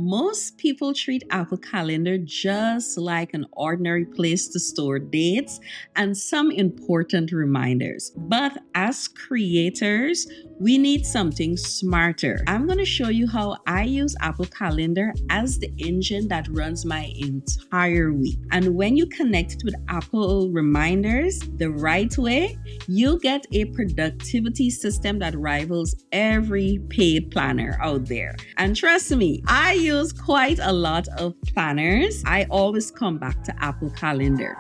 Most people treat Apple Calendar just like an ordinary place to store dates and some important reminders. But as creators, we need something smarter. I'm going to show you how I use Apple Calendar as the engine that runs my entire week. And when you connect it with Apple Reminders the right way, you'll get a productivity system that rivals every paid planner out there. And trust me, I use quite a lot of planners. I always come back to Apple Calendar.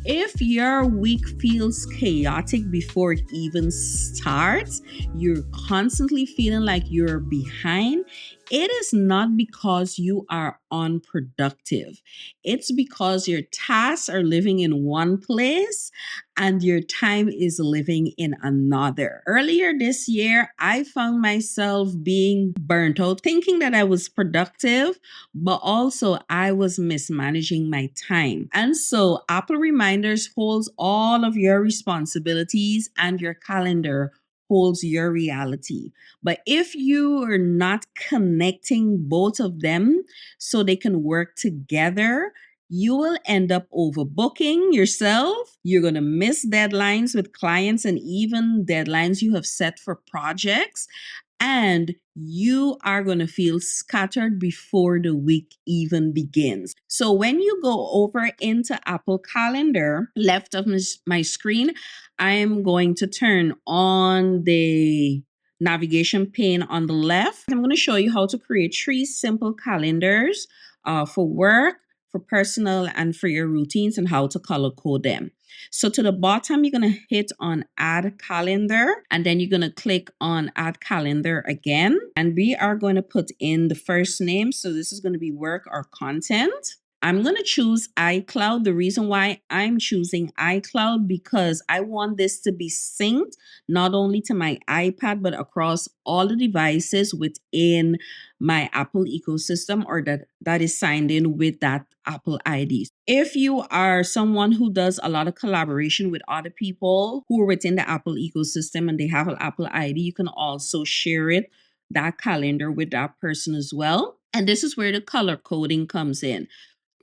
If your week feels chaotic before it even starts, you're constantly feeling like you're behind, it is not because you are unproductive. It's because your tasks are living in one place and your time is living in another. Earlier this year, I found myself being burnt out, thinking that I was productive, but also I was mismanaging my time. And so Apple Reminders holds all of your responsibilities and your calendar holds your reality. But if you are not connecting both of them so they can work together, you will end up overbooking yourself. You're going to miss deadlines with clients and even deadlines you have set for projects. And you are going to feel scattered before the week even begins. So when you go over into Apple Calendar, left of my screen, I am going to turn on the navigation pane on the left. I'm going to show you how to create 3 simple calendars for work, for personal, and for your routines, and how to color code them. So to the bottom, you're going to hit on add calendar, and then you're going to click on add calendar again. And we are going to put in the first name. So this is going to be work or content. I'm going to choose iCloud. The reason why I'm choosing iCloud because I want this to be synced not only to my iPad, but across all the devices within my Apple ecosystem or that is signed in with that Apple ID. If you are someone who does a lot of collaboration with other people who are within the Apple ecosystem and they have an Apple ID, you can also share that calendar with that person as well. And this is where the color coding comes in.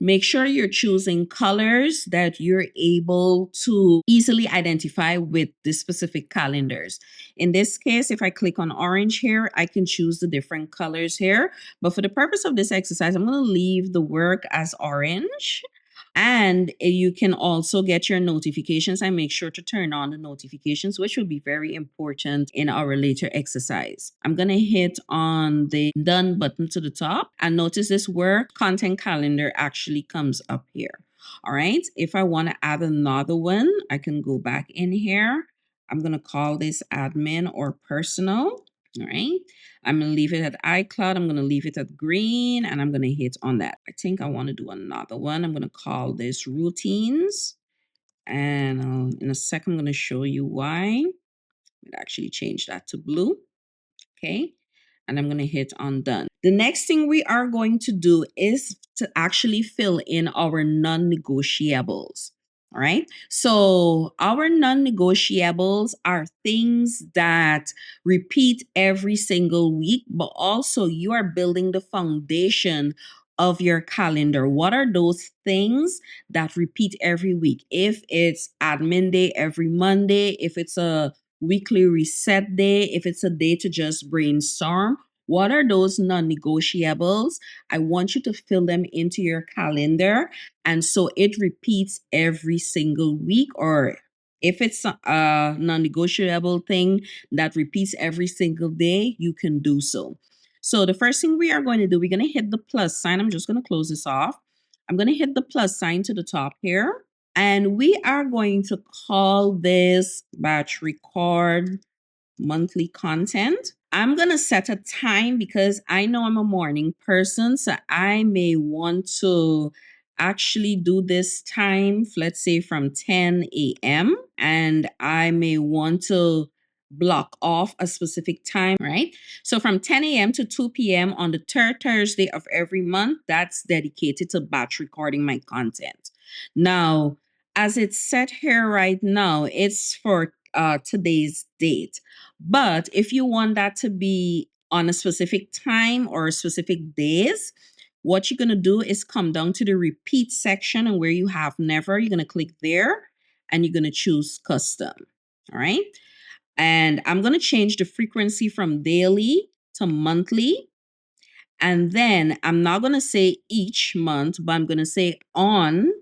Make sure you're choosing colors that you're able to easily identify with the specific calendars. In this case, if I click on orange here, I can choose the different colors here. But for the purpose of this exercise, I'm going to leave the work as orange. And you can also get your notifications and make sure to turn on the notifications, which will be very important in our later exercise. I'm going to hit on the done button to the top and notice this work content calendar actually comes up here. All right. If I want to add another one, I can go back in here. I'm going to call this admin or personal. All right. I'm going to leave it at iCloud. I'm going to leave it at green and I'm going to hit on that. I think I want to do another one. I'm going to call this routines. And in a second, I'm going to show you why. It actually changed that to blue. Okay. And I'm going to hit on done. The next thing we are going to do is to actually fill in our non-negotiables. All right. So our non-negotiables are things that repeat every single week, but also you are building the foundation of your calendar. What are those things that repeat every week? If it's admin day every Monday, if it's a weekly reset day, if it's a day to just brainstorm, what are those non-negotiables? I want you to fill them into your calendar. And so it repeats every single week, or if it's a non-negotiable thing that repeats every single day, you can do so. So the first thing we are going to do, we're going to hit the plus sign. I'm just going to close this off. I'm going to hit the plus sign to the top here. And we are going to call this batch record monthly content. I'm going to set a time because I know I'm a morning person. So I may want to actually do this time, let's say from 10 a.m. And I may want to block off a specific time, right? So from 10 a.m. to 2 p.m. on the third Thursday of every month, that's dedicated to batch recording my content. Now, as it's set here right now, it's for today's date. But if you want that to be on a specific time or specific days, what you're going to do is come down to the repeat section, and where you have never, you're going to click there and you're going to choose custom. All right. And I'm going to change the frequency from daily to monthly. And then I'm not going to say each month, but I'm going to say on.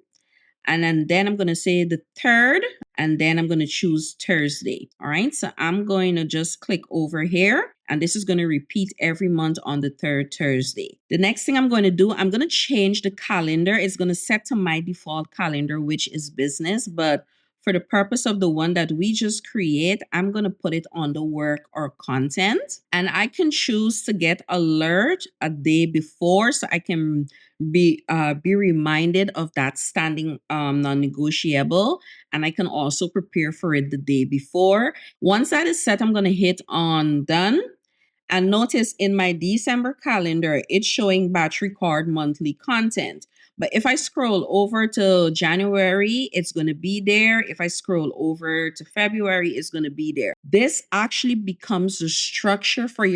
And then I'm going to say the third, and then I'm going to choose Thursday. All right. So I'm going to just click over here, and this is going to repeat every month on the third Thursday. The next thing I'm going to do, I'm going to change the calendar. It's going to set to my default calendar, which is business. But for the purpose of the one that we just create, I'm going to put it on the work or content. And I can choose to get alert a day before, so I can be reminded of that standing non-negotiable, and I can also prepare for it the day before. Once that is set, I'm going to hit on done. And notice in my December calendar, it's showing batch record monthly content. But if I scroll over to January, it's going to be there. If I scroll over to February, it's going to be there. This actually becomes the structure for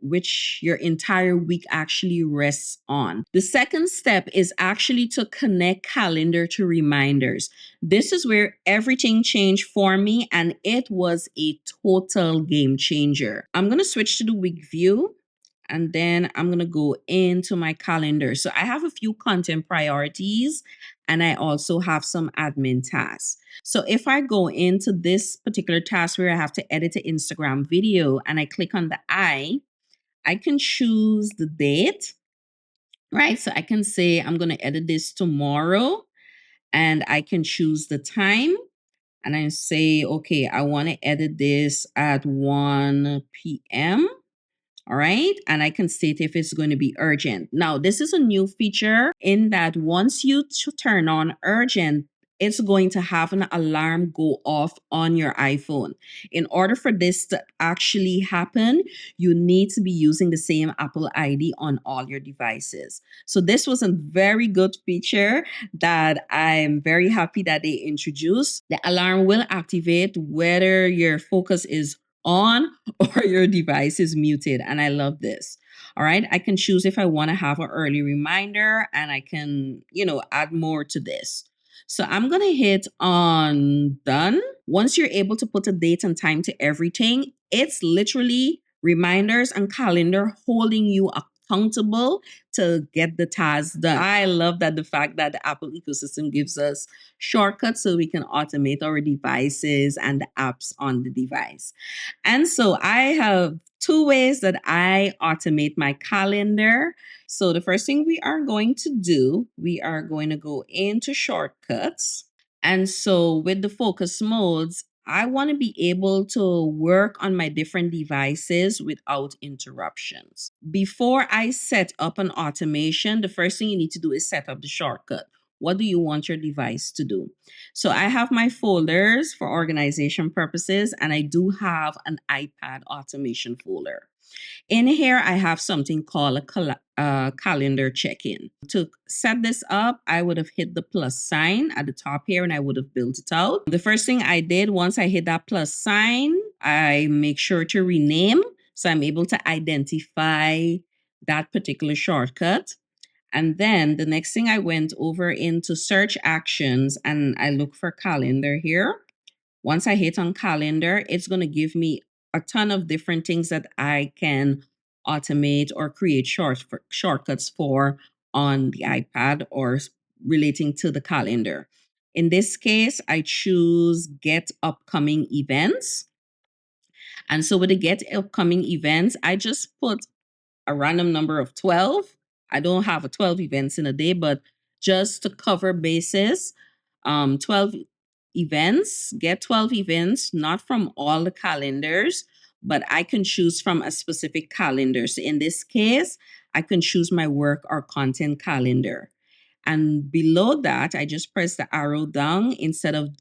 which your entire week actually rests on. The second step is actually to connect calendar to reminders. This is where everything changed for me, and it was a total game changer. I'm going to switch to the week view, and then I'm going to go into my calendar. So I have a few content priorities, and I also have some admin tasks. So if I go into this particular task where I have to edit an Instagram video, and I click on the I can choose the date, right? So I can say I'm going to edit this tomorrow, and I can choose the time. And I say, okay, I want to edit this at 1 p.m. All right. And I can state if it's going to be urgent. Now, this is a new feature in that once you turn on urgent, it's going to have an alarm go off on your iPhone. In order for this to actually happen, you need to be using the same Apple ID on all your devices. So this was a very good feature that I'm very happy that they introduced. The alarm will activate whether your focus is on or your device is muted. And I love this. All right. I can choose if I want to have an early reminder, and I can, add more to this. So I'm going to hit on done. Once you're able to put a date and time to everything, it's literally reminders and calendar holding you accountable to get the task done. I love that the fact that the Apple ecosystem gives us shortcuts so we can automate our devices and the apps on the device. And so I have two ways that I automate my calendar. So the first thing we are going to do, we are going to go into shortcuts. And so with the focus modes, I want to be able to work on my different devices without interruptions. Before I set up an automation, the first thing you need to do is set up the shortcut. What do you want your device to do? So I have my folders for organization purposes, and I do have an iPad automation folder. In here, I have something called a calendar check-in. To set this up, I would have hit the plus sign at the top here, and I would have built it out. The first thing I did, once I hit that plus sign, I make sure to rename, so I'm able to identify that particular shortcut. And then the next thing, I went over into search actions, and I look for calendar here. Once I hit on calendar, it's going to give me a ton of different things that I can automate or create shortcuts for on the iPad or relating to the calendar. In this case, I choose get upcoming events. And so with the get upcoming events, I just put a random number of 12. I don't have a 12 events in a day, but just to cover bases, 12 events, get 12 events, not from all the calendars, but I can choose from a specific calendar. So in this case, I can choose my work or content calendar. And below that, I just press the arrow down instead of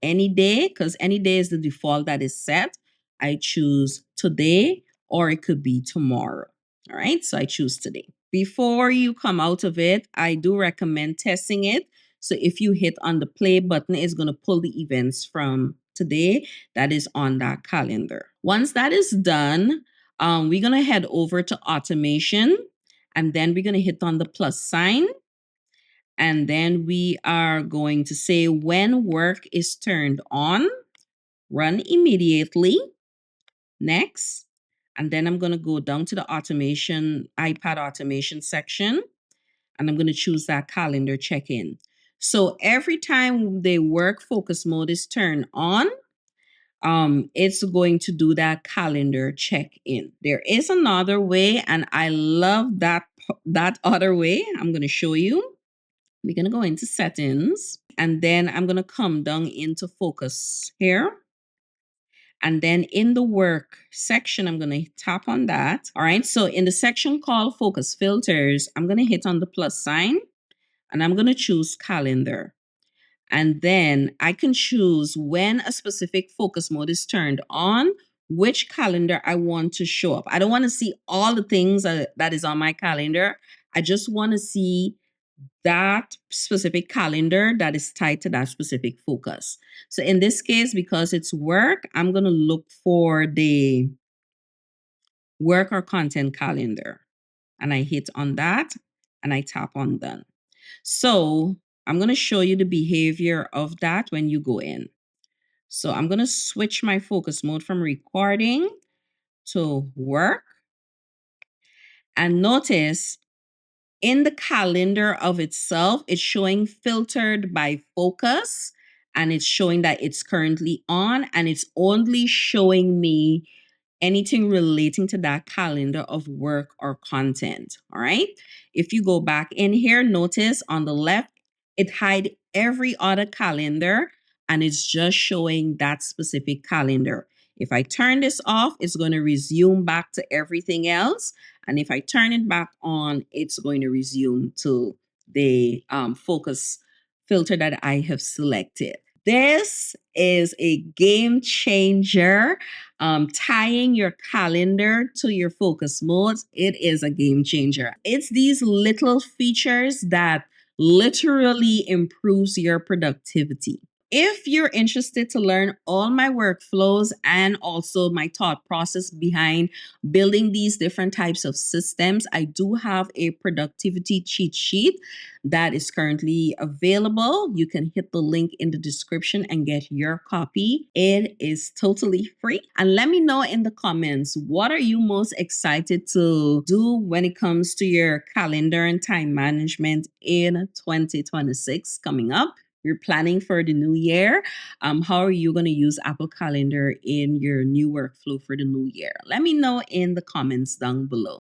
any day, because any day is the default that is set. I choose today, or it could be tomorrow. All right, so I choose today. Before you come out of it, I do recommend testing it. So if you hit on the play button, it's going to pull the events from today that is on that calendar. Once that is done, we're going to head over to automation, and then we're going to hit on the plus sign. And then we are going to say when work is turned on, run immediately. Next. And then I'm going to go down to the automation, iPad automation section, and I'm going to choose that calendar check-in. So every time the work focus mode is turned on, it's going to do that calendar check-in. There is another way, and I love that other way. I'm going to show you. We're going to go into settings, and then I'm going to come down into focus here. And then in the work section, I'm going to tap on that. All right. So in the section called focus filters, I'm going to hit on the plus sign, and I'm going to choose calendar. And then I can choose when a specific focus mode is turned on, which calendar I want to show up. I don't want to see all the things that is on my calendar. I just want to see that specific calendar that is tied to that specific focus. So in this case, because it's work, I'm going to look for the work or content calendar. And I hit on that and I tap on done. So I'm going to show you the behavior of that when you go in. So I'm going to switch my focus mode from recording to work. And notice in the calendar of itself, it's showing filtered by focus, and it's showing that it's currently on, and it's only showing me anything relating to that calendar of work or content. All right. If you go back in here, notice on the left, it hide every other calendar and it's just showing that specific calendar. If I turn this off, it's going to resume back to everything else. And if I turn it back on, it's going to resume to the focus filter that I have selected. This is a game changer. Tying your calendar to your focus modes, it is a game changer. It's these little features that literally improves your productivity. If you're interested to learn all my workflows and also my thought process behind building these different types of systems, I do have a productivity cheat sheet that is currently available. You can hit the link in the description and get your copy. It is totally free. And let me know in the comments, what are you most excited to do when it comes to your calendar and time management in 2026 coming up? You're planning for the new year. How are you going to use Apple Calendar in your new workflow for the new year? Let me know in the comments down below.